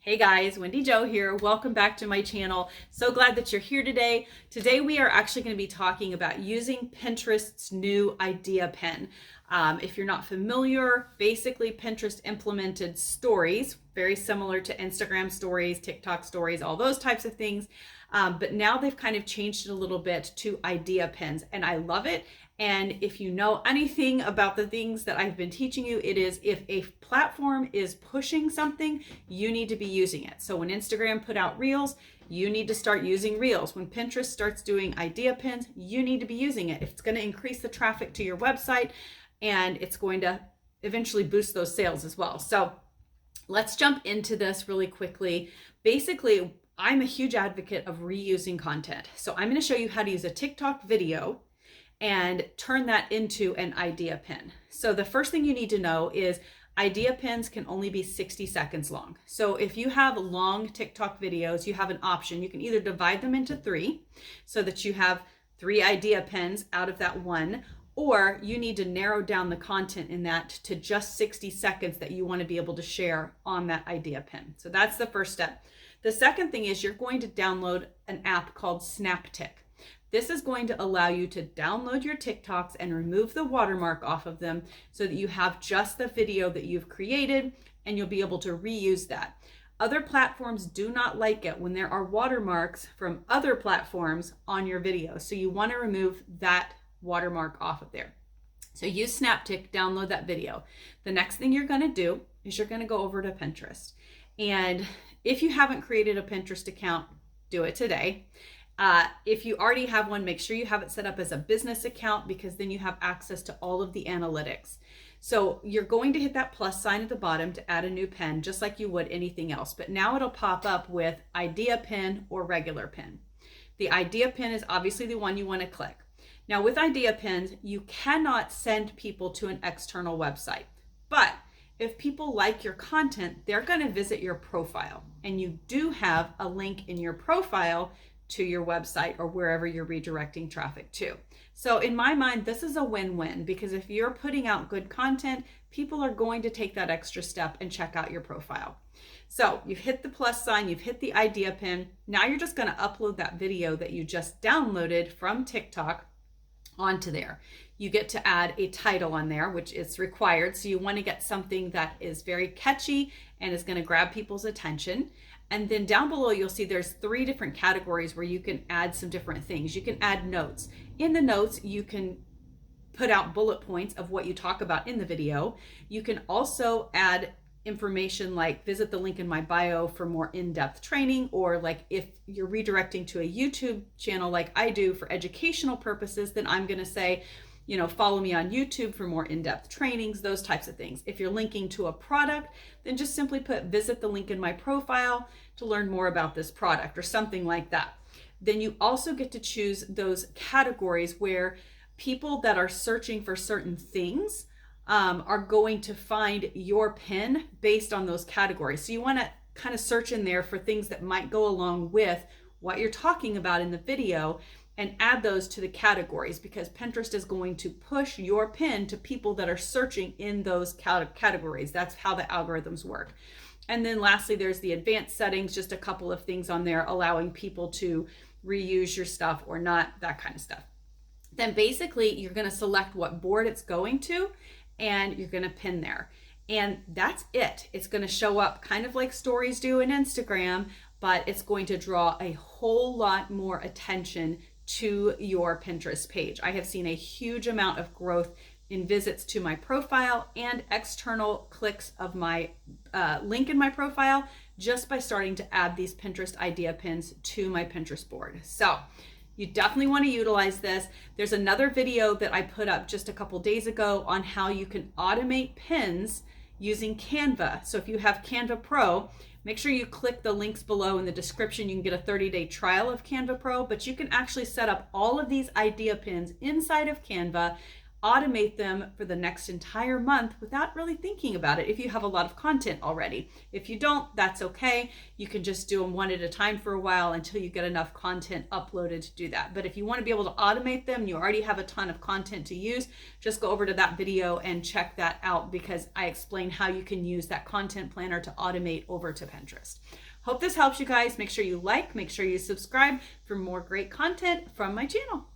Hey guys, Wendy Joe here. Welcome back to my channel. So glad that you're here today. Today we are actually going to be talking about using Pinterest's new idea pin. If you're not familiar, basically Pinterest implemented stories, very similar to Instagram stories, TikTok stories, all those types of things. But now they've kind of changed it a little bit to idea pins, and I love it. And if you know anything about the things that I've been teaching you, it is if a platform is pushing something, you need to be using it. So when Instagram put out Reels, you need to start using Reels. When Pinterest starts doing idea pins, you need to be using it. It's going to increase the traffic to your website, and it's going to eventually boost those sales as well. So let's jump into this really quickly. Basically, I'm a huge advocate of reusing content. So I'm going to show you how to use a TikTok video and turn that into an idea pin. So the first thing you need to know is idea pins can only be 60 seconds long. So if you have long TikTok videos, you have an option. You can either divide them into 3 so that you have 3 idea pins out of that one, or you need to narrow down the content in that to just 60 seconds that you want to be able to share on that idea pin. So that's the first step. The second thing is you're going to download an app called SnapTik. This is going to allow you to download your TikToks and remove the watermark off of them so that you have just the video that you've created and you'll be able to reuse that. Other platforms do not like it when there are watermarks from other platforms on your video. So you want to remove that watermark off of there. So use SnapTik, download that video. The next thing you're going to do is you're going to go over to Pinterest. And if you haven't created a Pinterest account, do it today. If you already have one, make sure you have it set up as a business account because then you have access to all of the analytics. So you're going to hit that plus sign at the bottom to add a new pin, just like you would anything else. But now it'll pop up with idea pin or regular pin. The idea pin is obviously the one you want to click. Now with idea pins, you cannot send people to an external website. But if people like your content, they're going to visit your profile. And you do have a link in your profile to your website or wherever you're redirecting traffic to. So in my mind, this is a win-win because if you're putting out good content, people are going to take that extra step and check out your profile. So you've hit the plus sign, you've hit the idea pin. Now you're just going to upload that video that you just downloaded from TikTok onto there. You get to add a title on there, which is required. So you want to get something that is very catchy and is going to grab people's attention. And then down below, you'll see there's 3 different categories where you can add some different things. You can add notes. In the notes, you can put out bullet points of what you talk about in the video. You can also add information like visit the link in my bio for more in-depth training, or like if you're redirecting to a YouTube channel like I do for educational purposes, then I'm going to say, follow me on YouTube for more in-depth trainings, those types of things. If you're linking to a product, then just simply put visit the link in my profile to learn more about this product or something like that. Then you also get to choose those categories where people that are searching for certain things are going to find your pin based on those categories. So you want to kind of search in there for things that might go along with what you're talking about in the video and add those to the categories because Pinterest is going to push your pin to people that are searching in those categories. That's how the algorithms work. And then lastly, there's the advanced settings, just a couple of things on there allowing people to reuse your stuff or not, that kind of stuff. Then basically you're going to select what board it's going to and you're going to pin there. And that's it. It's going to show up kind of like stories do in Instagram, but it's going to draw a whole lot more attention to your Pinterest page. I have seen a huge amount of growth in visits to my profile and external clicks of my link in my profile just by starting to add these Pinterest idea pins to my Pinterest board. So you definitely want to utilize this. There's another video that I put up just a couple days ago on how you can automate pins using Canva. So if you have Canva Pro, make sure you click the links below in the description. You can get a 30-day trial of Canva Pro, but you can actually set up all of these idea pins inside of Canva, automate them for the next entire month without really thinking about it if you have a lot of content already. If you don't, that's okay. You can just do them one at a time for a while until you get enough content uploaded to do that. But if you want to be able to automate them, you already have a ton of content to use, just go over to that video and check that out, because I explain how you can use that content planner to automate over to Pinterest. Hope this helps you guys. Make sure you like, make sure you subscribe for more great content from my channel.